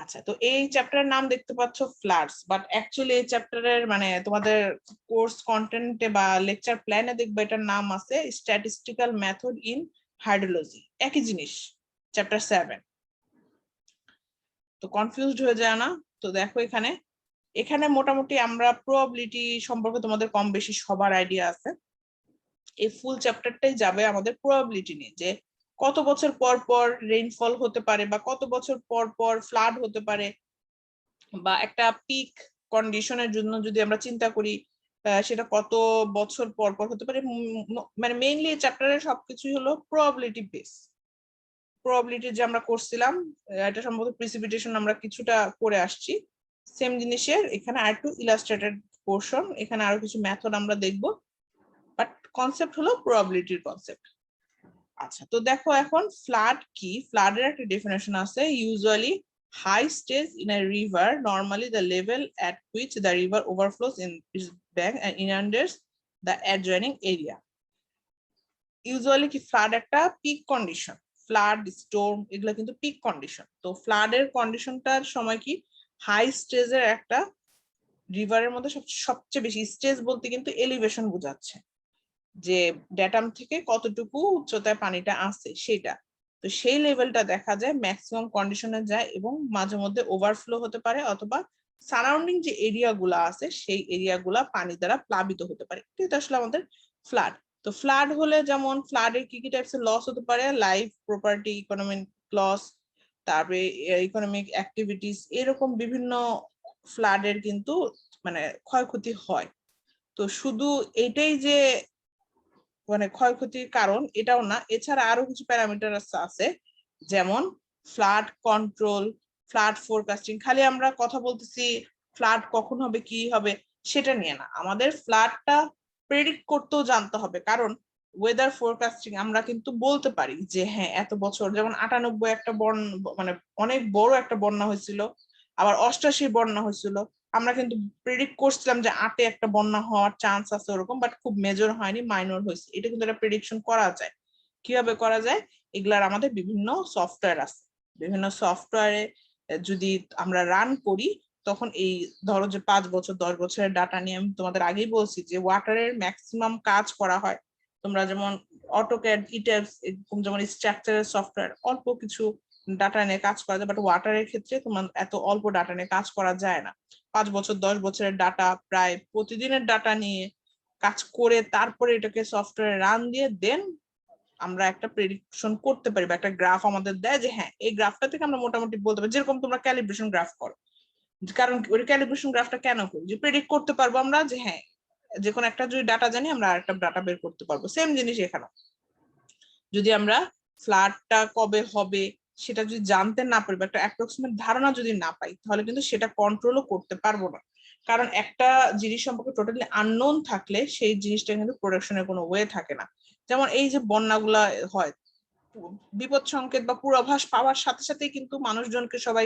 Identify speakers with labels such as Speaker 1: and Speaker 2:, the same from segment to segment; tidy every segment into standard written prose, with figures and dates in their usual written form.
Speaker 1: আচ্ছা, তো এই চ্যাপ্টারের নাম দেখতে পাচ্ছ ফ্লাডস, বাট অ্যাকচুয়ালি এই চ্যাপ্টারের মানে তোমাদের কোর্স কন্টেন্টে বা লেকচার প্ল্যানে দেখবে এটার নাম আছে স্ট্যাটিস্টিক্যাল মেথড ইন হাইড্রোলজি, একই জিনিস, চ্যাপ্টার 7। তো কনফিউজড হয়ে যায় না? তো দেখো এখানে এখানে মোটামুটি আমরা প্রবাবিলিটি সম্পর্কে তোমাদের কম বেশি সবার আইডিয়া আছে। এই ফুল চ্যাপ্টারটাই যাবে আমাদের প্রবাবিলিটি নিয়ে, যে কত বছর পর পর রেইনফল হতে পারে বা কত বছর পর পর ফ্লাড হতে পারে, বা একটা পিক কন্ডিশনের জন্য যদি আমরা চিন্তা করি সেটা কত বছর পর পর হতে পারে। মানে মেইনলি এই চ্যাপ্টারের সবকিছুই হলো প্রবাবিলিটি বেস। প্রবাবিলিটি যে আমরা করছিলাম এটা সম্ভবত প্রিসিপিটেশন আমরা কিছুটা করে আসছি, সেম জিনিসের এখানে আর একটু ইলাস্ট্রেটেড পোর্শন, এখানে আরো কিছু মেথড আমরা দেখবো, বাট কনসেপ্ট হলো প্রবাবিলিটির কনসেপ্ট। আচ্ছা, তো দেখো এখন ফ্লাড কি। ফ্লাডের একটা ডেফিনেশন আছে, usually high stage in a river, normally the level at which the river overflows in its bank and inundates the adjoining area. Usually কি ফ্লাড একটা পিক কন্ডিশন, ফ্লাড স্টর্ম এগুলো কিন্তু পিক কন্ডিশন। তো ফ্লাডের কন্ডিশনটার সময় কি high স্টেজের একটা রিভারের মধ্যে সবচেয়ে বেশি স্টেজ বলতে কিন্তু এলিভেশন বোঝাচ্ছে, যে ড্যাটাম থেকে কতটুকু উচ্চতায় পানিটা আছে সেটা। তো সেই লেভেলটা দেখা যায় ম্যাক্সিমাম কন্ডিশনে যায় এবং মাঝে মধ্যে ওভারফ্লো হতে পারে, অথবা সারাউন্ডিং যে এরিয়া গুলা আছে সেই এরিয়া গুলা পানি দ্বারা প্লাবিত হতে পারে। এটা আসলে আমাদের ফ্লাড। তো ফ্লাড হলে যেমন ফ্লাডের কি কি টাইপস এর লস হতে পারে, লাইফ, প্রপার্টি, ইকোনমিক লস, তারপরে ইকোনমিক অ্যাক্টিভিটিস, এরকম বিভিন্ন ফ্লাডের কিন্তু মানে ক্ষয়ক্ষতি হয়। তো শুধু এইটাই যে মানে ক্ষয়ক্ষতির কারণ এটাও না, এছাড়া আরো কিছু প্যারামিটার আছে, যেমন ফ্লাড কন্ট্রোল, ফ্লাড ফোরকাস্টিং। খালি আমরা কথা বলতেছি ফ্লাড কখন হবে কি হবে সেটা নিয়ে না, আমাদের ফ্লাডটা প্রেডিক্ট করতেও জানতে হবে। কারণ ওয়েদার ফোরকাস্টিং আমরা কিন্তু বলতে পারি যে হ্যাঁ এত বছর, যেমন 98 একটা বন্যা, মানে অনেক বড় একটা বন্যা হয়েছিল, আবার 88 বন্যা হয়েছিল, আমরা কিন্তু প্রেডিক্ট করছিলাম যে 8-এ একটা বন্যা হওয়ার চান্স আছে ওরকম, বাট খুব মেজর হয়নি, মাইনর হয়েছে। এটা কিন্তু একটা প্রেডিকশন করা যায়। কিভাবে করা যায়? এগুলার আমাদের বিভিন্ন সফটওয়্যার আছে, বিভিন্ন সফটওয়্যারে যদি আমরা রান করি তখন এই ধরো যে 5 বছর 10 বছরের ডাটা নিয়ে আমি তোমাদের আগেই বলছি যে ওয়াটারের ম্যাক্সিমাম কাজ করা হয়। তোমরা যেমন অটোক্যাড, ইটেবস এরকম যেমন স্ট্রাকচারের সফটওয়্যার অল্প কিছু ডাটা নিয়ে কাজ করা যায়, বাট ওয়াটারের ক্ষেত্রে তোমার এত অল্প ডাটা নিয়ে কাজ করা যায় না। 5 বছর 10 বছরের ডাটা, প্রায় প্রতিদিনের ডাটা নিয়ে কাজ করে তারপরে এটাকে সফটওয়্যারে রান দিয়ে দেন আমরা একটা প্রেডিকশন করতে পারি, বা একটা গ্রাফ আমাদের দেয় যে হ্যাঁ এই গ্রাফটা থেকে আমরা মোটামুটি বলতে পারি। যেরকম তোমরা ক্যালিব্রেশন গ্রাফ করো, কারণ ওই ক্যালিব্রেশন গ্রাফটা কেন করি, যে প্রেডিক্ট করতে পারবো আমরা যে হ্যাঁ যে কোনো একটা যদি ডাটা জানি আমরা আরেকটা ডাটা বের করতে পারবো। সেম জিনিস এখানে, যদি আমরা ফ্লাডটা কবে হবে সেটা যদি জানতে না পারি বা একটা অ্যাপ্রক্সিমেট ধারণা যদি না পাই তাহলে কিন্তু সেটা কন্ট্রোলও করতে পারবো না। কারণ একটা জিনিস সম্পর্কে টোটালি আননোন থাকলে সেই জিনিসটা কিন্তু প্রোডাকশনের কোনো ওয়ে থাকে না। যেমন এই যে বন্যাগুলা হয়, বিপদ সংকেত বা পূর্বাভাস পাওয়ার সাথে সাথেই কিন্তু মানুষজনকে সবাই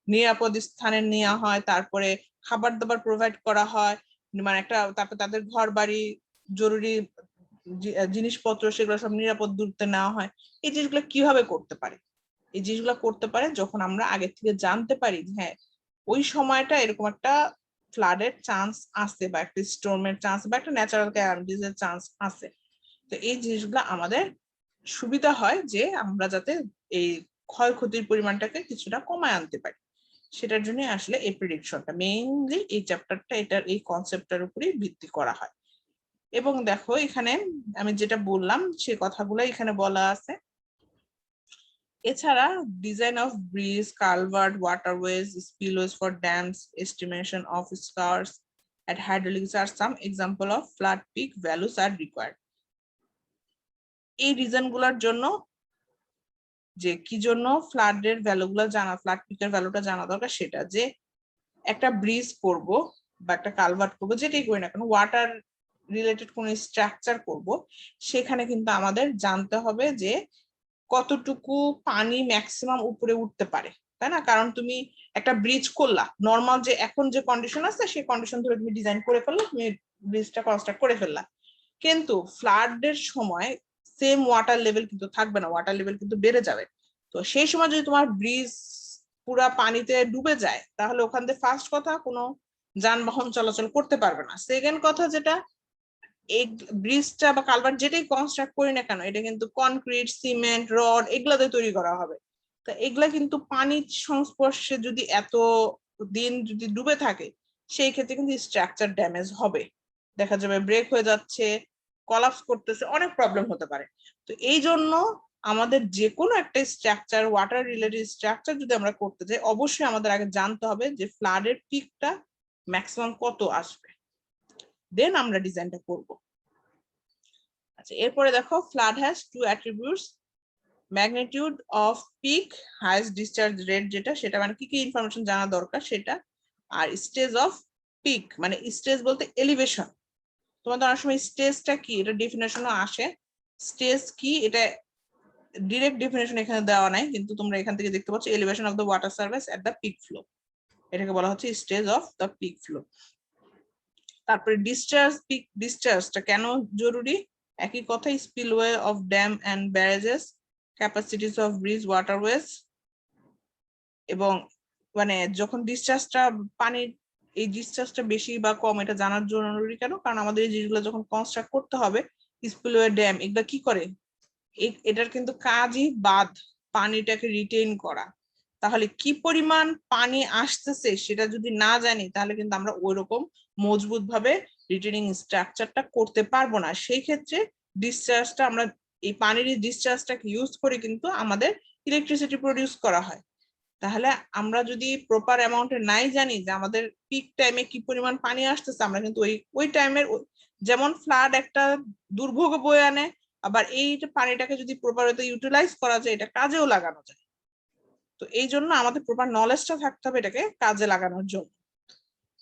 Speaker 1: নিরাপদ স্থানে নেওয়া হয়, তারপরে খাবার দাবার প্রোভাইড করা হয়, মানে একটা তারপর তাদের ঘর বাড়ি, জরুরি জিনিসপত্র সেগুলো সব নিরাপদ দূরত্বে নেওয়া হয়। এই জিনিসগুলো কিভাবে করতে পারে? এই জিনিসগুলো করতে পারে যখন আমরা আগে থেকে জানতে পারি হ্যাঁ ওই সময়টা এরকম একটা ফ্লাডের চান্স আছে, বা একটা স্টর্মের চান্স, বা একটা ন্যাচারাল ক্যালামিটিসের চান্স আছে। তো এই জিনিসগুলো আমাদের সুবিধা হয় যে আমরা যাতে এই ক্ষয়ক্ষতির পরিমাণটাকে কিছুটা কমায় আনতে পারি। সেটার জন্য আসলে এই প্রেডিকশনটা মেইনলি এই চ্যাপ্টারটা এটার এই কনসেপ্টটার উপরেই ভিত্তি করা হয়। এবং দেখো এখানে আমি যেটা বললাম সে কথাগুলো এখানে বলা আছে। এছাড়া design of bridge, culvert, waterways, spillways for dams, estimation of scours at hydraulics are some example of flood peak values are required. এই রিজন গুলার জন্য, যে কি জন্য ফ্লাডের ভ্যালুগুলো জানা, ফ্লাড পিকের ভ্যালুটা জানা দরকার, সেটা যে একটা ব্রিজ করব বা একটা কালভার্ট করব, যেটাই করি না কেন, ওয়াটার রিলেটেড কোন স্ট্রাকচার করব, সেখানে কিন্তু আমাদের জানতে হবে যে কতটুকু পানি ম্যাক্সিমাম উপরে উঠতে পারে, তাই না? কারণ তুমি একটা ব্রিজ করলা, নর্মাল যে এখন যে কন্ডিশন আছে সেই কন্ডিশন ধরে তুমি ডিজাইন করে ফেললা, তুমি ব্রিজটা কনস্ট্রাক্ট করে ফেললা, কিন্তু ফ্লাডের সময় সেম ওয়াটার লেভেল কিন্তু থাকবে না, ওয়াটার লেভেল কিন্তু বেড়ে যাবে। তো সেই সময় যদি তোমার ব্রিজ পুরা পানিতে ডুবে যায় তাহলে ওখান থেকে ফার্স্ট কথা কোনো যানবাহন চলাচল করতে পারবে না। সেকেন্ড কথা যেটা, এই ব্রিজটা বা কালভার্ট যেটাই কনস্ট্রাক্ট করি না কেন এটা কিন্তু কনক্রিট, সিমেন্ট, রড এগুলাতে তৈরি করা হবে। তো এগুলা কিন্তু পানির সংস্পর্শে যদি এত দিন যদি ডুবে থাকে সেই ক্ষেত্রে কিন্তু স্ট্রাকচার ড্যামেজ হবে, দেখা যাবে ব্রেক হয়ে যাচ্ছে, কলাপস করতেছে, অনেক প্রবলেম হতে পারে। তো এই জন্য আমাদের যে কোনো একটা স্ট্রাকচার, ওয়াটার রিলেটেড স্ট্রাকচার যদি আমরা করতে যাই অবশ্যই আমাদের আগে জানতে হবে যে ফ্লাডের পিকটা ম্যাক্সিমাম কত আসবে, দেন আমরা ডিজাইনটা করব। আচ্ছা, এরপরে দেখো flood has two attributes, magnitude of peak, highest discharge rate যেটা, সেটা মানে কি কি ইনফরমেশন জানা দরকার সেটা, আর স্টেজ অফ পিক মানে স্টেজ বলতে এলিভেশন। তোমাদের অনেক সময় স্টেজটা কি এটা ডেফিনেশনও আসে, স্টেজ কি এটা ডিরেক্ট ডেফিনেশন এখানে দেওয়া নাই, কিন্তু তোমরা এখান থেকে দেখতে পাচ্ছ elevation of the water surface at the peak flow, এটাকে বলা হচ্ছে stage of the peak flow. তারপরে ডিসচার্জ, পিক ডিসচার্জটা কেন জরুরি, একই কথা, spillway of dam and barrages, capacities of bridge waterways, এবং মানে যখন ডিসচার্জটা পানির এই ডিসচার্জটা বেশি বা কম এটা জানার জরুরি কেন, কারণ আমাদের এই জিনিসগুলো যখন কনস্ট্রাক্ট করতে হবে, স্পিলওয়ে, ড্যাম এগুলা কি করে, এটার কিন্তু কাজই বাঁধ, পানিটাকে রিটেইন করা। তাহলে কি পরিমাণ পানি আসতেছে সেটা যদি না জানি তাহলে কিন্তু আমরা ওইরকম মজবুত ভাবে রিটেনিং স্ট্রাকচারটা করতে পারবো না। সেই ক্ষেত্রে ডিসচার্জটা আমরা এই পানির ডিসচার্জটাকে ইউজ করে কিন্তু আমাদের ইলেকট্রিসিটি প্রডিউস করা হয়। তাহলে আমরা যদি প্রপার অ্যামাউন্টে নাই জানি যে আমাদের পিক টাইমে কি পরিমাণ পানি আসতেছে, আমরা কিন্তু ওই টাইমের, যেমন ফ্লাড একটা দুর্ভোগ বয়ে আনে, আবার এই পানিটাকে যদি প্রপার ওয়েতে ইউটিলাইজ করা যায় এটা কাজেও লাগানো যায়। তো এই জন্য আমাদের প্রপার নলেজটা থাকতে হবে এটাকে কাজে লাগানোর জন্য।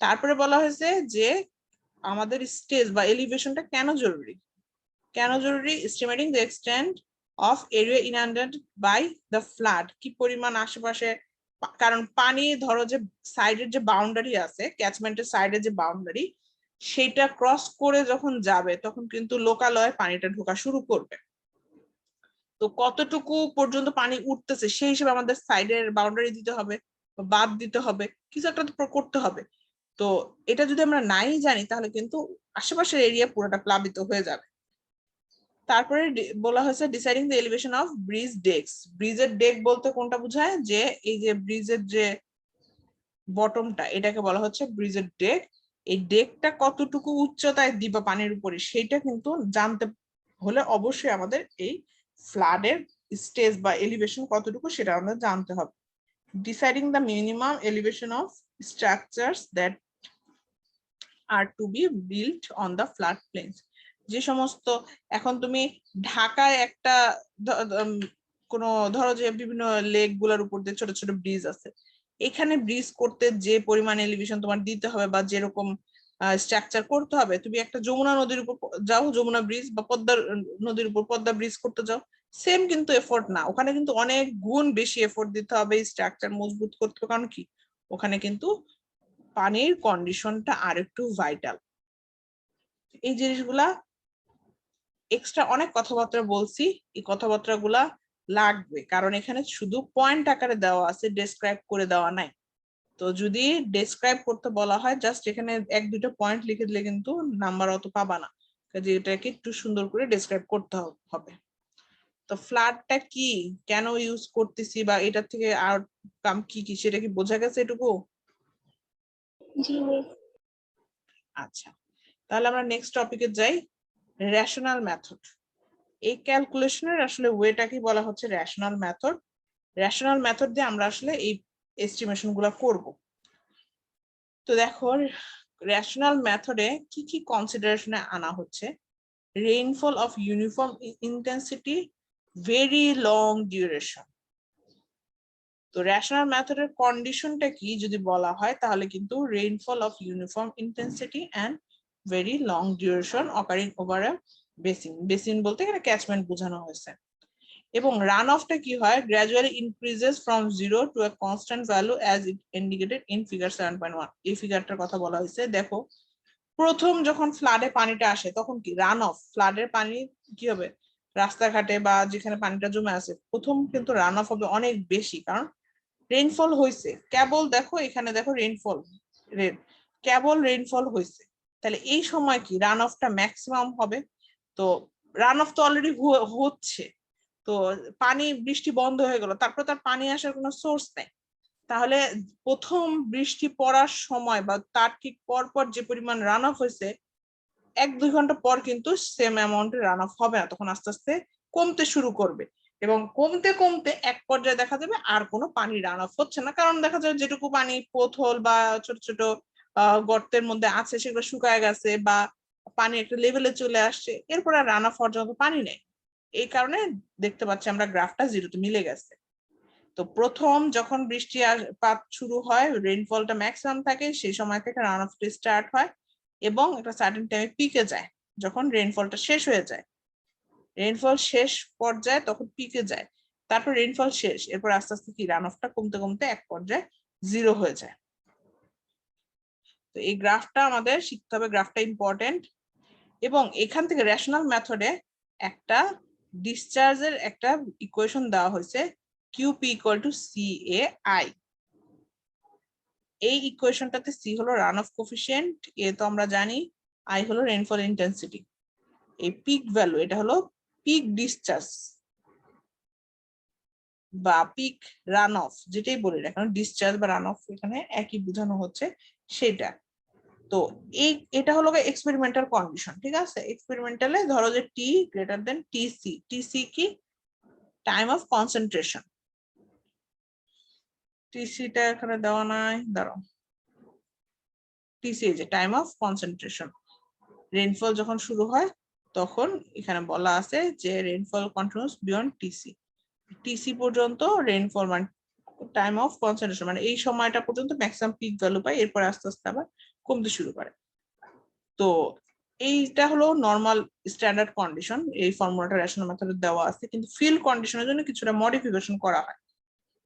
Speaker 1: তারপরে বলা হয়েছে যে আমাদের স্টেজ বা এলিভেশনটা কেন জরুরি, কেন জরুরি, estimating the extent of area inundated by the flood, কি পরিমাণ আশেপাশে, কারণ পানি ধরো যে সাইডের যে বাউন্ডারি আছে, ক্যাচমেন্টের সাইডের যে বাউন্ডারি সেটা ক্রস করে যখন যাবে তখন কিন্তু লোকালয়ে পানিটা ঢোকা শুরু করবে। তো কতটুকু পর্যন্ত পানি উঠতেছে সেই হিসেবে আমাদের সাইডের বাউন্ডারি দিতে হবে, বাদ দিতে হবে, কিছু একটা করতে হবে। তো এটা যদি আমরা নাই জানি তাহলে কিন্তু আশেপাশের এরিয়া পুরোটা প্লাবিত হয়ে যাবে। তারপরে বলা হয়েছে deciding the elevation of bridge decks, ব্রিজের ডেক বলতে কোনটা বোঝায়, যে এই যে ব্রিজের যে বটমটা এটাকে বলা হচ্ছে ব্রিজের ডেক। এই ডেকটা কতটুকু উচ্চতায় দিবা পানির উপরে সেটা কিন্তু জানতে হলে অবশ্যই আমাদের এই ফ্লাডের স্টেজ বা এলিভেশন কতটুকু সেটা আমাদের জানতে হবে। Deciding the minimum elevation of structures that are to be built on the flood plains, যে সমস্ত, এখন তুমি ঢাকায় একটা কোনো ধরো যে বিভিন্ন লেক গুলার উপর দিয়ে ছোট ছোট ব্রিজ আছে, এখানে ব্রিজ করতে যে পরিমাণ এলিভেশন তোমার দিতে হবে বা যেরকম স্ট্রাকচার করতে হবে, তুমি একটা যমুনা নদীর উপর যাও, যমুনা ব্রিজ, বা পদ্মা নদীর উপর পদ্মা ব্রিজ করতে যাও, সেম কিন্তু এফোর্ট না, ওখানে কিন্তু অনেক গুণ বেশি এফোর্ট দিতে হবে স্ট্রাকচার মজবুত করতে। কারণ কি ওখানে কিন্তু পানির কন্ডিশনটা আর একটু ভাইটাল। এই জিনিসগুলা এক্সট্রা অনেক কথাবার্তা বলছি, এই কথাবার্তা গুলা লাগবে কারণ এখানে শুধু পয়েন্ট আকারে দেওয়া আছে, ডেসক্রাইব করে দেওয়া নাই। তো যদি ডেসক্রাইব করতে বলা হয় জাস্ট এখানে এক দুটো পয়েন্ট লিখে দিলে কিন্তু নাম্বার অত পাবা না, কাজে এটাকে একটু সুন্দর করে ডেসক্রাইব করতে হবে। তো ফ্লাডটা কি, কেন ইউজ করতেছি, বা এটা থেকে আর কাম কি কি সেটা কি বোঝা গেছে এটুকু? আচ্ছা, তাহলে আমরা নেক্সট টপিকে যাই, রেশনাল মেথড। এই ক্যালকুলেশনের আসলে ওয়েটাকে বলা হচ্ছে রেশনাল মেথড। রেশনাল মেথড দিয়ে আমরা আসলে এই এস্টিমেশন গুলা করব। তো দেখো রেশনাল মেথডে কি কি কনসিডারেশনে আনা হচ্ছে, rainfall of uniform intensity, very long duration. তো রেশনাল মেথডের কন্ডিশনটা কি যদি বলা হয় তাহলে কিন্তু rainfall of uniform intensity and very long duration occurring over a basin, basin বলতে এখানে ক্যাচমেন্ট বোঝানো হয়েছে। এবং রান অফটা কি হয়, gradually increases from 0 to a constant value as it indicated in figure 7.1। এই ফিগারটার কথা বলা হয়েছে। দেখো প্রথম যখন ফ্লাডে পানিটা আসে তখন কি রান অফ, ফ্লাডের পানি কি হবে, রাস্তাঘাটে বা যেখানে পানিটা জমে আছে প্রথম কিন্তু রান অফ হবে অনেক বেশি, কারণ রেইনফল হয়েছে কেবল, দেখো এখানে দেখো রেইনফল কেবল রেইনফল হয়েছে, তাহলে এই সময় কি রান অফটা ম্যাক্সিমাম হবে। তো রান অফ তো অলরেডি হচ্ছে, তো পানি বৃষ্টি বন্ধ হয়ে গেল, তারপর তার পানি আসার কোনো সোর্স নেই, তাহলে প্রথম বৃষ্টি পড়ার সময় বা তার ঠিক পর পর যে পরিমাণ রান অফ হয়েছে 1-2 ঘন্টা পর কিন্তু সেম অ্যামাউন্টে রান অফ হবে না, তখন আস্তে আস্তে কমতে শুরু করবে, এবং কমতে কমতে এক পর্যায়ে দেখা যাবে আর কোনো পানি রান অফ হচ্ছে না, কারণ দেখা যাবে যেটুকু পানি পোথল বা ছোট ছোট গর্তের মধ্যে আছে সেগুলো শুকায় গেছে বা পানি একটা লেভেলে চলে আসছে, এরপর আর রান অফ হওয়ার জন্য পানি নেই। এই কারণে দেখতে পাচ্ছি আমরা গ্রাফটা জিরোতে মিলে গেছে। তো প্রথম যখন বৃষ্টিপাত শুরু হয়, রেইনফলটা ম্যাক্সিমাম থাকে, সেই সময় থেকে রান অফ স্টার্ট হয় এবং একটা সার্টেন টাইমে পিকে যায়, যখন রেইনফলটা শেষ হয়ে যায়, রেইনফল শেষ পর্যায়ে তখন পিকে যায়, তারপর রেইনফল শেষ, এরপর আস্তে আস্তে কি রান অফটা কমতে কমতে এক পর্যায়ে জিরো হয়ে যায়। তো এই গ্রাফটা আমাদের শিখতে হবে, গ্রাফটা ইম্পর্টেন্ট। এবং এখান থেকে রেশনাল মেথডে একটা ডিসচার্জের একটা ইকুয়েশন দেওয়া হয়েছে, QP = CAI। এই ইকুয়েশনটাতে সি হলো রান অফ কোফিশিয়েন্ট, এ তো আমরা জানি, আই হলো রেইনফল ইন্টেন্সিটি, এই পিক ভ্যালু এটা হলো পিক ডিসচার্জ বা পিক রান অফ, যেটাই বলি না কারণ ডিসচার্জ বা রান অফ এখানে একই বোঝানো হচ্ছে সেটা। তো এটা হলো এক্সপেরিমেন্টাল কন্ডিশন, ঠিক আছে। এক্সপেরিমেন্টালে ধরো যে টি গ্রেটার দেন টিসি, টিসি কি টাইম অফ কনসেন্ট্রেশন, টিসিটা এখানে দেওয়া নাই, দাঁড়াও, টিসি যে টাইম অফ কনসেন্ট্রেশন, রেইনফল যখন শুরু হয় তখন এখানে বলা আছে যে rainfall continuous beyond TC, TC পর্যন্ত রেইনফল মানে টাইম অফ কনসেন্ট্রেশন, মানে এই সময়টা পর্যন্ত ম্যাক্সিমাম পিক ভ্যালু পায়, এরপর আস্তে আস্তে আবার কমতে শুরু করে। তো এইটা হলো নর্মাল স্ট্যান্ডার্ড কন্ডিশন, এই ফর্মুলাটা রেশনাল মেথডে দেওয়া আছে, কিন্তু ফিল্ড কন্ডিশনের জন্য কিছুটা মডিফিকেশন করা হয়।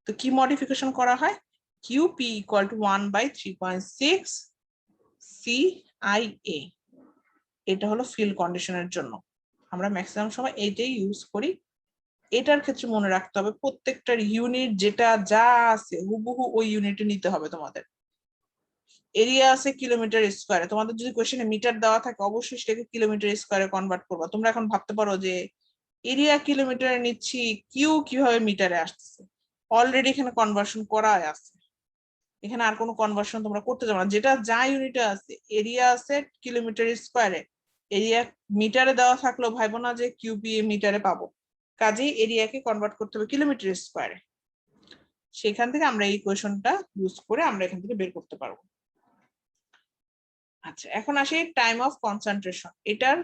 Speaker 1: তো কি মডিফিকেশন করা হয়, QP = 1/3.6 CIA, এটা হলো ফিল্ড কন্ডিশনের জন্য, আমরা ম্যাক্সিমাম সময় এইটাই ইউজ করি। এটার ক্ষেত্রে মনে রাখতে হবে প্রত্যেকটার ইউনিট যেটা যা আছে হুবহু ওই ইউনিটে নিতে হবে তোমাদের। এরিয়া আছে কিলোমিটার স্কোয়ারে, তোমাদের যদি কোশ্চেনে মিটার দেওয়া থাকে অবশ্যই সেটাকে কিলোমিটার স্কোয়ারে কনভার্ট করবা। তোমরা এখন ভাবতে পারো যে এরিয়া কিলোমিটারে নিচ্ছি, কিউ কিভাবে মিটারে আসতেছে, অলরেডি এখানে কনভার্সন করা আছে, এখানে আর কোনো কনভার্সন তোমরা করতে যাবে না, যেটা যা ইউনিটে আছে, এরিয়া আছে কিলোমিটার স্কোয়ারে, এরিয়া মিটারে দেওয়া থাকলেও ভাইবো না যে কিউপি মিটারে পাবো, কাজেই এরিয়াকে কনভার্ট করতে হবে কিলোমিটার স্কোয়ারে, সেখান থেকে আমরা এই ইকুয়েশনটা ইউজ করে আমরা এখান থেকে বের করতে পারবো। আচ্ছা, এখন আসি টাইম অফ কনসেন্ট্রেশন, এটার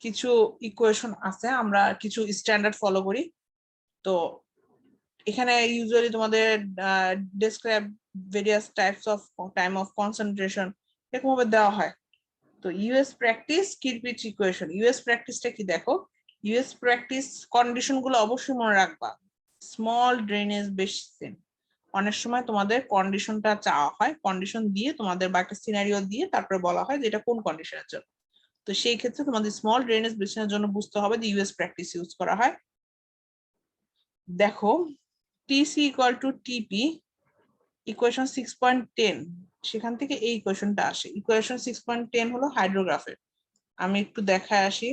Speaker 1: কিছু ইকুয়েশন আছে, আমরা কিছু স্ট্যান্ডার্ড ফলো করি। তো এখানে ইউজুয়ালি তোমাদের describe various types of time of concentration এরকম ভাবে দেওয়া হয়। তো ইউএস প্র্যাকটিস কিরপিচ ইকুয়েশন, ইউএস প্র্যাকটিসটা কি দেখো, ইউএস প্র্যাকটিস কন্ডিশন গুলো অবশ্যই মনে রাখবা, স্মল ড্রেনেজ বেসিন, অনেক সময় তোমাদের কন্ডিশনটা চাওয়া হয়, কন্ডিশন দিয়ে তোমাদের বা একটা সিনারিও দিয়ে তারপরে বলা হয় যে এটা কোন কন্ডিশনের জন্য, তো সেই ক্ষেত্রে তোমাদের স্মল ড্রেনেজ বেসিনের জন্য বুঝতে হবে যে ইউএস প্র্যাকটিস ইউজ করা হয়। দেখো টিসি = টিপি, ইকুয়েশন 6.10, সেখান থেকে এই ইকুয়েশনটা আসে, ইকুয়েশন 6.10 হলো হাইড্রোগ্রাফের, আমি একটু দেখায় আসি।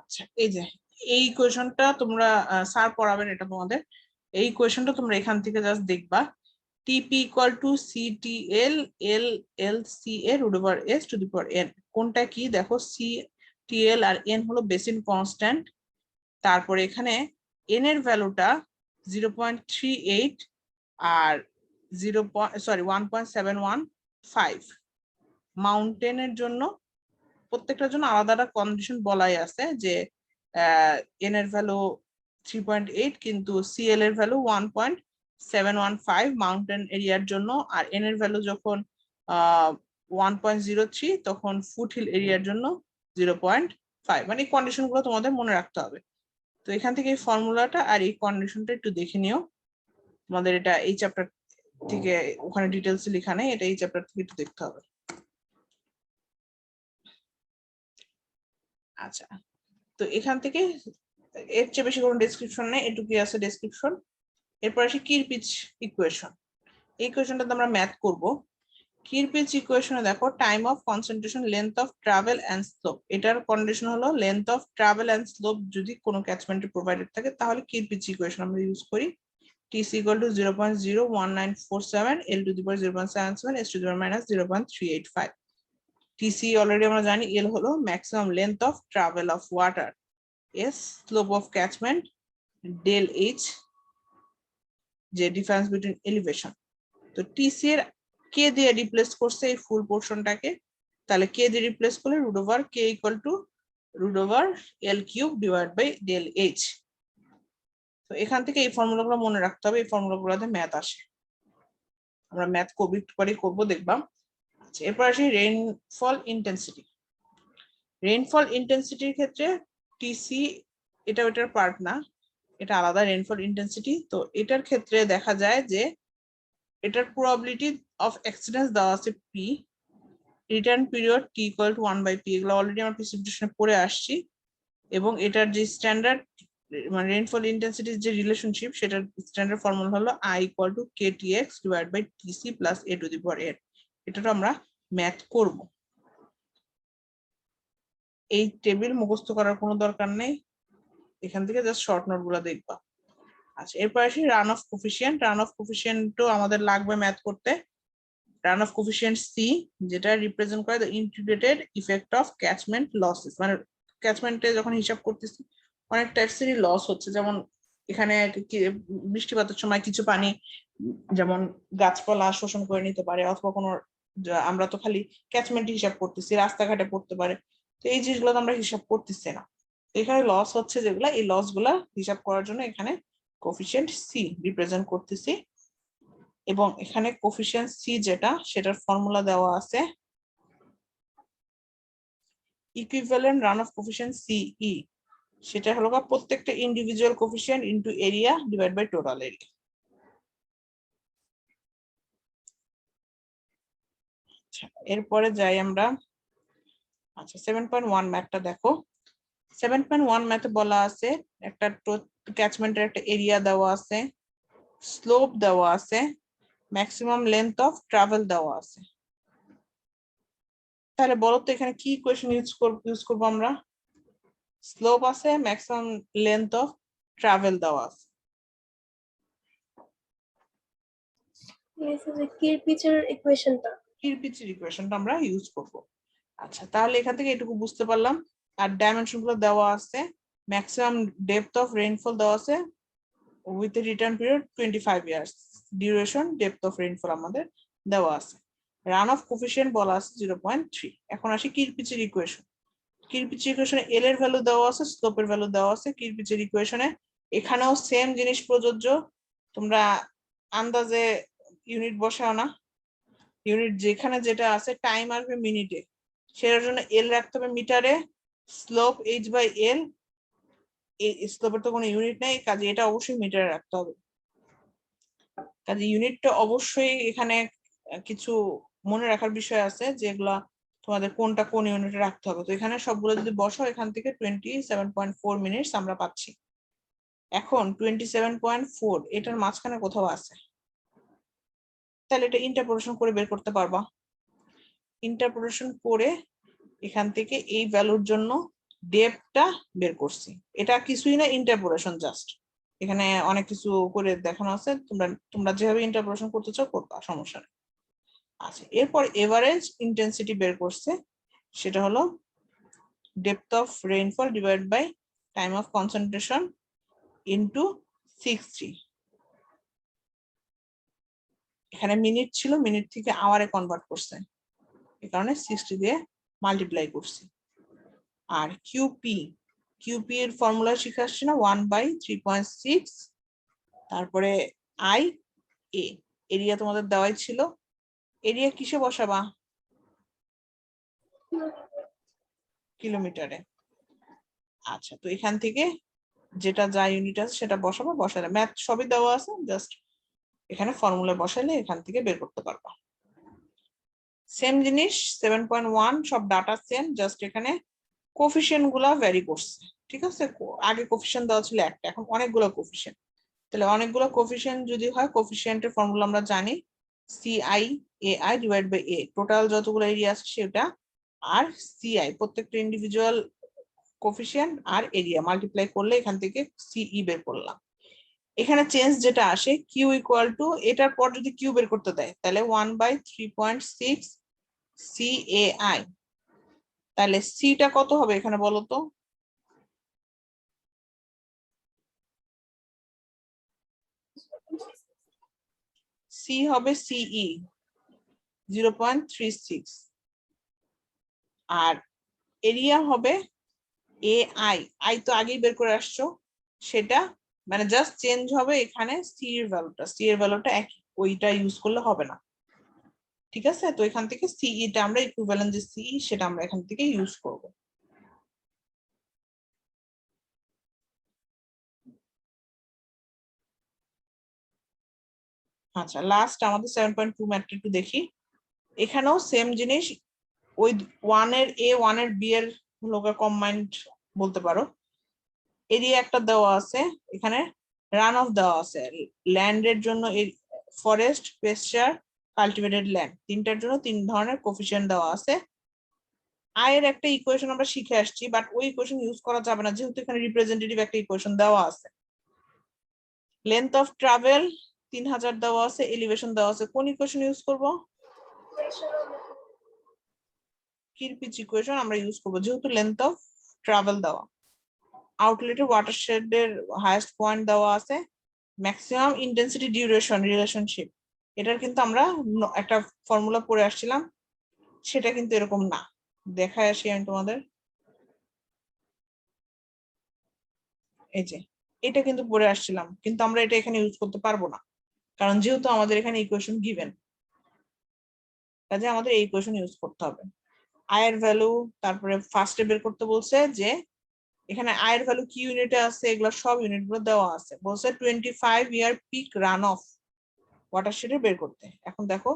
Speaker 1: আচ্ছা, এই যে এই ইকুয়েশনটা তোমরা স্যার পড়াবেন, এটা তোমাদের এই ইকুয়েশনটা তোমরা এখান থেকে জাস্ট দেখবা, টিপি = CTL L L CA√S⁴ কোনটা কি দেখো, CTL আর N হলো বেসিন কনস্ট্যান্ট, তারপরে এখানে N এর ভ্যালুটা 0.38 আর 1.715, মাউন্টেনের জন্য প্রত্যেকটার জন্য আলাদা আলাদা কন্ডিশন বলাই আছে যে এন এর ভ্যালু 3.8, কিন্তু CL এর ভ্যালু 1.715 মাউন্টেন এরিয়ার জন্য, আর N এর ভ্যালু যখন 1.03 তখন ফুটহিল এরিয়ার জন্য 0.5। মানে এই কন্ডিশন গুলো তোমাদের মনে রাখতে হবে। তো এখান থেকে এই ফর্মুলাটা আর এই কন্ডিশনটা একটু দেখে নিও। তোমাদের এটা এই চ্যাপ্টার থেকে, ওখানে ডিটেলস লেখা নেই, এটা এই চ্যাপ্টার থেকে একটু দেখতে হবে। আচ্ছা, তো এখান থেকে এর চেয়ে বেশি কোনো ডেসক্রিপশন নেই, এটুকুই আছে ডেসক্রিপশন। এরপর আসি কিরপিচ ইকুয়েশন। এই ইকুয়েশনটা আমরা ম্যাথ করব। কিরপিচ ইকুয়েশনে দেখো time of concentration, length of travel and slope. এটার কন্ডিশন হলো length of travel and slope যদি কোনো ক্যাচমেন্টে প্রোভাইডেড থাকে তাহলে কিরপিচ ইকুয়েশন আমরা ইউজ করি। T is equal to 0.01947, L to the power 0.77, S to the power minus 0.385. TC already আমরা জানি, L হলো maximum length of travel of water, S slope of catchment, del H যে difference between elevation. তো TC এর K দিয়ে replace করছে এই ফুল পোর্শনটাকে, তাহলে K দিয়ে রিপ্লেস করলে root over K equal to root over L cube divided by del H. তো এখান থেকে এই ফর্মুলাগুলো মনে রাখতে হবে, এই ফর্মুলাগুলোতে ম্যাথ আসে, আমরা ম্যাথ করে করবো দেখবা। আচ্ছা, এরপর আসি রেইনফল ইন্টেন্সিটি। রেইনফল ইন্টেন্সিটির ক্ষেত্রে টিসি এটা ওটার পার্ট না, এটা আলাদা রেইনফল ইন্টেন্সিটি। তো এটার ক্ষেত্রে দেখা যায় যে এটার প্রবাবিলিটি অফ অ্যাক্সিডেন্টস দেওয়া আছে P, return period T equal to 1/p, এগুলো অলরেডি আমরা প্রিসিপিটেশনে পড়ে আসছি। এবং এটার যে স্ট্যান্ডার্ড মানে রেইনফল ইন্টেন্সিটির যে রিলেশনশিপ, সেটার স্ট্যান্ডার্ড ফর্মুলা হলো I equal to KTX divided by TC plus A to the power n। এটাও আমরা ম্যাথ করব। এই টেবিল মুখস্থ করার কোনো দরকার নেই, এখান থেকে জাস্ট শর্ট নোট গুলো দেখবা। আচ্ছা, এরপর আসি runoff coefficient. Runoff কোফিশিয়েন্টও আমাদের লাগবে ম্যাথ করতে। রান অফ কোফিশিয়েন্ট সি, যেটা রিপ্রেজেন্ট করে the integrated effect of catchment losses. মানে ক্যাচমেন্টে যখন হিসাব করতেছি অনেক টাইপসেরই লস হচ্ছে, যেমন এখানে বৃষ্টিপাতের সময় কিছু পানি যেমন গাছপালা শোষণ করে নিতে পারে, অথবা কোনো আমরা তো খালি ক্যাচমেন্ট হিসাব করতেছি, রাস্তাঘাটে পড়তে পারে। তো এই জিনিসগুলো তো আমরা হিসাব করতেছি না, এখানে লস হচ্ছে যেগুলা, এই লস গুলা হিসাব করার জন্য এখানে কোফিশিয়েন্ট সি রিপ্রেজেন্ট করতেছি। এবং এখানে কোফিশিয়েন্ট সি যেটা, সেটার ফর্মুলা দেওয়া আছে ইকুইভ্যালেন্ট রান অফ কোফিশিয়েন্ট সিই, সেটা হলো প্রত্যেকটা individual coefficient into area divide by total area. এরপরে যাই আমরা। আচ্ছা, 7.1 ম্যাথটা দেখো। 7.1 ম্যাথে বলা আছে একটা ক্যাচমেন্টের একটা এরিয়া দেওয়া আছে, স্লোপ দেওয়া আছে, ম্যাক্সিমাম লেন্থ অফ ট্রাভেল দেওয়া আছে। তাহলে বলো তো এখানে কি ইকুয়েশন ইউজ করবো আমরা? স্লোপ আছে, ম্যাক্সিমাম লেন্থ অফ ট্রাভেল দেওয়া আছে,
Speaker 2: কিরপিচের ইকুয়েশনটা
Speaker 1: আমরা ইউজ করব। আচ্ছা, তাহলে এখান থেকে এটুকু বুঝতে পারলাম। আর ডাইমেনশন গুলো দেওয়া আছে, ম্যাক্সিমাম ডেপথ অফ রেইনফল দেওয়া আছে with a return period 25 years, duration depth of rainfall আমাদের দেওয়া আছে, রান অফ কোফিশিয়েন্ট বলা আছে 0.3। এখন আসি কিরপিচের ইকুয়েশন। কিরপিচের ইকুয়েশনে এল এর ভ্যালু দেওয়া আছে, স্লোপের ভ্যালু দেওয়া আছে। কিরপিচের ইকুয়েশনে এখানেও সেম জিনিস প্রযোজ্য, তোমরা আন্দাজে ইউনিট বসাও না, ইউনিট যেখানে যেটা আছে টাইম আসবে মিনিটে, সেটার জন্য এল রাখতে হবে মিটারে, স্লোপ এইচ বাই এল, স্লোপের তো কোনো ইউনিট নেই, কাজে এটা অবশ্যই মিটারে রাখতে হবে। কাজে ইউনিটটা অবশ্যই এখানে কিছু মনে রাখার বিষয় আছে, যেগুলা তোমাদের কোনটা কোন ইউনিটে রাখতে হবে। তো এখানে সবগুলো যদি বসাও, এখান থেকে 27.4 মিনিটস আমরা পাচ্ছি। এখন 27.4 এটার মাঝখানে কোথাও আছে, তাহলে এটা ইন্টারপোলেশন করে বের করতে পারবা। ইন্টারপোলেশন করে এখান থেকে এই ভ্যালুর জন্য ডেপথটা বের করছি। এটা কিছুই না, ইন্টারপোলেশন জাস্ট, এখানে অনেক কিছু করে দেখানো আছে, তোমরা যেভাবে ইন্টারপোলেশন করতে চাও করবা, সমস্যা নেই। আচ্ছা, এরপর এভারেজ ইন্টেন্সিটি বের করছে, সেটা হলো depth of rainfall divide by time of concentration into 60। এখানে মিনিট ছিল, মিনিট থেকে আওয়ারে কনভার্ট করছে, এই কারণে 60 দিয়ে মাল্টিপ্লাই করছি। আর কিউপি, কিউপি এর ফর্মুলা শিখে আসছি না, 1/3.6, তারপরে আই এ, এরিয়া তোমাদের দেওয়াই ছিল। এরিয়া কিসে বসাবা? কিলোমিটারে। আচ্ছা, তো এখান থেকে যেটা যা ইউনিট আছে সেটা বসাবো, বসালে ম্যাথ সবই দেওয়া আছে, জাস্ট এখানে ফর্মুলা বসাইলে এখান থেকে বের করতে পারবা। সেম জিনিস 7.1, সব ডাটা সেম, জাস্ট এখানে কোফিশিয়েন্ট গুলা ভ্যারি করছে। ঠিক আছে, আগে কোফিশিয়েন্ট দেওয়া ছিল একটা, এখন অনেকগুলো কোফিশিয়েন্ট। তাহলে অনেকগুলো কোফিশিয়েন্ট যদি হয়, কোফিশিয়েন্টের ফর্মুলা আমরা জানি, CI AI divide by A, total যতগুলো এরিয়া আছে সেটা, আর সিআই প্রত্যেকটা ইন্ডিভিজুয়াল কোফিশিয়েন্ট আর এরিয়া মাল্টিপ্লাই করলে এখান থেকে সিই বের করলাম। এখানে চেঞ্জ যেটা আসে, কিউ ইকুয়াল টু, এটার পর যদি কিউ বের করতে দেয় তাহলে 1/3.6 সিএআই, তাহলে সিটা কত হবে এখানে বলো তো? সি হবে সিই 0.36, আর এরিয়া হবে এ আই, আই তো আগেই বের করে আসছো, সেটা মানে জাস্ট চেঞ্জ হবে এখানে সি এর ভ্যালুটা, সি এর ভ্যালুটা একই, ওইটা ইউজ করলে হবে না। ঠিক আছে, তো এখান থেকে সিইটা আমরা ইকুইভ্যালেন্ট যে সিই সেটা আমরা এখান থেকে ইউজ করব। আচ্ছা, লাস্ট আমাদের 7.2 ম্যাথটা একটু দেখি। এখানেও সেম জিনিস, ওই 1 এর এ 1 এর বি এর লোকে কম্বাইন্ড বলতে পারো। এরিয়া একটা দেওয়া আছে, এখানে রান অফ দেওয়া আছে, ল্যান্ডের জন্য ফরেস্ট, পেস্চার, কাল্টিভেটেড ল্যান্ড, তিনটার জন্য তিন ধরনের কোফিশিয়েন্ট দেওয়া আছে। আয়ের একটা ইকুয়েশন আমরা শিখে আসছি, বাট ওই ইকুয়েশন ইউজ করা যাবে না যেহেতু এখানে রিপ্রেজেন্টেটিভ একটা ইকুয়েশন দেওয়া আছে। লেন্থ অফ ট্রাভেল 3000 দেওয়া আছে, এলিভেশন দেওয়া আছে, কোন ইকুয়েশন ইউজ করব? কিরপিচ ইকুয়েশন আমরা ইউজ করব যেহেতু লেন্থ অফ ট্রাভেল দেওয়া। আউটলেটের ওয়াটারশেডের হাইয়েস্ট পয়েন্ট দেওয়া আছে, ম্যাক্সিমাম ইন্টেন্সিটি ডিউরেশন রিলেশনশিপ, এটার কিন্তু আমরা একটা ফর্মুলা পড়ে আসছিলাম, সেটা কিন্তু এরকম না। দেখায় আসি আমি তোমাদের, এই যে এটা কিন্তু পড়ে আসছিলাম, কিন্তু আমরা এটা এখানে ইউজ করতে পারবো না, কারণ যেহেতু আমাদের এখানে ইকুয়েশন গিভেন, কাজে আমাদের এই ইকুয়েশন ইউজ করতে হবে। আয়ের ভ্যালু, তারপরে ফার্স্টে বের করতে বলছে যে এখানে আয়ের ভ্যালু কি ইউনিটে আছে, এগুলো সব ইউনিট গুলো দেওয়া আছে, বলছে 25 ইয়ার পিক রান অফ ওয়াটারশেডে বের করতে। এখন দেখো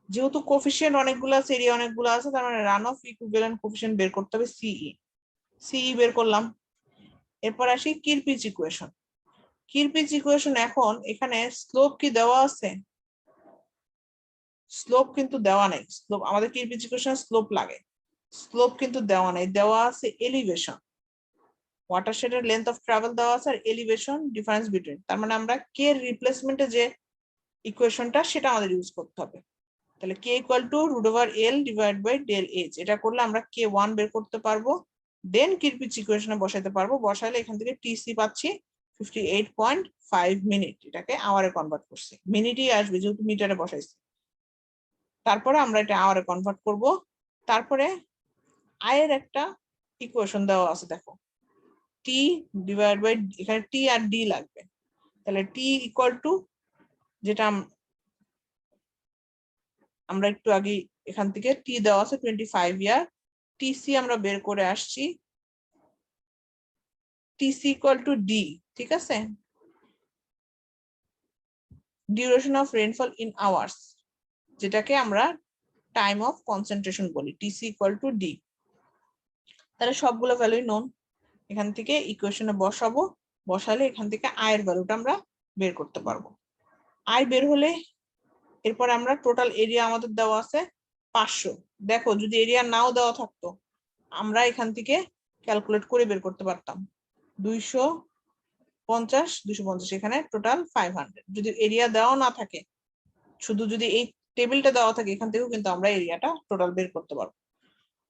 Speaker 1: যেহেতু কোফিশিয়েন্ট অনেকগুলো আছে, এরিয়া অনেকগুলো আছে, তার মানে রান অফ ইকুইভ্যালেন্ট কোফিশিয়েন্ট বের করতে হবে সিই, সিই বের করলাম। এরপর আসি কিরপিচ ইকুয়েশন। কিরপিচ ইকুয়েশন, এখন এখানে স্লোপ কি দেওয়া আছে? স্লোপ কিন্তু দেওয়া নাই, স্লোপ আমাদের কিরপিচ ইকুয়েশন স্লোপ লাগে, স্লোপ কিন্তু দেওয়া নাই, দেওয়া আছে এলিভেশন, ওয়াটারশেডের লেন্থ অফ ট্রাভেল দেওয়া আছে আর এলিভেশন ডিফারেন্স বিটুইন, তার মানে আমরা কে রিপ্লেসমেন্টে যে ইকুয়েশনটা সেটা আমাদের ইউজ করতে হবে। তাহলে K equal to √L divide by del H, এটা করলে আমরা K1 বের করতে পারবো, দেন কিরপিচ ইকুয়েশনে বসাতে পারবো, বসাইলে এখান থেকে টিসি পাচ্ছি 58.5 মিনিট, এটাকে আওয়ারে কনভার্ট করছি, মিনিটই আসবে যেহেতু মিটারে বসাইছি। তারপরে আমরা এটা আওয়ারে কনভার্ট করব। তারপরে আয়ের একটা ইকুয়েশন দেওয়া আছে, দেখো টি ডিভাইড বাই, এখানে টি আর ডি লাগবে, তাহলে টি ইকুয়াল টু, যেটা আমরা একটু আগে এখান থেকে টি দেওয়া আছে 25 ইয়ার, টিসি আমরা বের করে আসছি, টিসি ইকুয়াল টু ডি, ঠিক আছে, duration of rainfall in hours, যেটাকে আমরা টাইম অফ কনসেন্ট্রেশন বলি, টিসি ইকুয়াল টু ডি। তাহলে সবগুলো ভ্যালুই নোন, এখান থেকে ইকুয়েশনে বসাবো, বসালে এখান থেকে আয়ের ভ্যালুটা আমরা বের করতে পারবো। আয় বের হলে এরপর আমরা টোটাল এরিয়া আমাদের দেওয়া আছে 500, দেখো যদি এরিয়া নাও দেওয়া থাকতো আমরা এখান থেকে ক্যালকুলেট করে বের করতে পারতাম, 250 এখানে টোটাল 500, যদি এরিয়া দেওয়া না থাকে, শুধু যদি এই টেবিলটা দেওয়া থাকে, এখান থেকেও কিন্তু আমরা এরিয়াটা টোটাল বের করতে পারবো।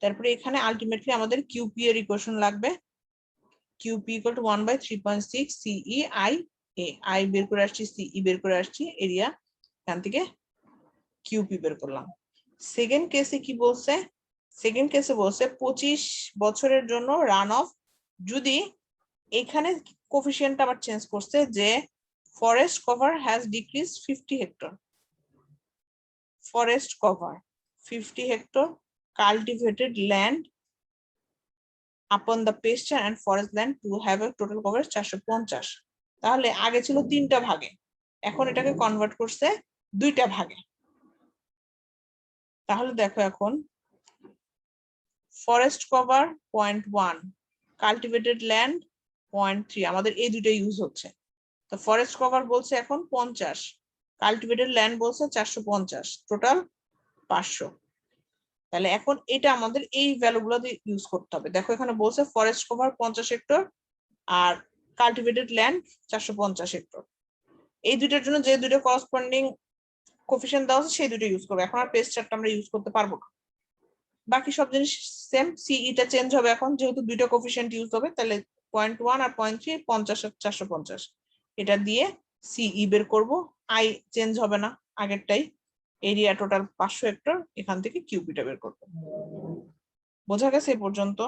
Speaker 1: তারপরে এখানে আলটিমেটলি আমাদের কিউপি এর ইকুয়েশন লাগবে, কিউপি ইকুয়াল টু 1/3.6 সিই আই এ, আই বের করে আসছি, সিই বের করে আসছি, এরিয়া এখান থেকে কিউপি বের করলাম। সেকেন্ড কেসে কি বলছে? সেকেন্ড কেসে বলছে 25 বছরের জন্য রান অফ, যদি এখানে কোফিশিয়েন্টটা আবার চেঞ্জ করছে যে forest cover has decrease 50 hectare. Forest cover 50 hectare, cultivated land upon the pasture and forest land to have a total coverage 450। তাহলে আগে ছিল 3টা ভাগে, এখন এটাকে কনভার্ট করছে 2টা ভাগে। তাহলে দেখো এখন ফরেস্ট কভার 0.1, কাল্টিভেটেড ল্যান্ড 0.3, আমাদের এই দুটো ইউজ হচ্ছে। তো ফরেস্ট কভার বলছে এখন 50, কাল্টিভেটেড ল্যান্ড বলছে 450, টোটাল 500। তাহলে এখন এটা আমাদের এই ভ্যালুগুলো দিয়ে ইউজ করতে হবে। দেখো এখানে বলছে ফরেস্ট কভার 50 হেক্টর আর কাল্টিভেটেড ল্যান্ড 450 হেক্টর। এই দুইটার জন্য যে দুটো করসপন্ডিং কোফিশিয়েন্ট দেওয়া আছে সেই দুটো ইউজ করবো। এখন আর পেজ চার্টটা আমরা ইউজ করতে পারবো না। বাকি সব জিনিস সেম, সিইটা চেঞ্জ হবে এখন যেহেতু দুইটা কোফিশিয়েন্ট ইউজ হবে। তাহলে 0.1 আর 0.3, 50 আর 450 এটা দিয়ে সিই বের করব। আই চেঞ্জ হবে না আগেরটাই, এরিয়া টোটাল 500 হেক্টর, এখান থেকে কিউবিটা বের করবো। বোঝা গেছে এই পর্যন্ত?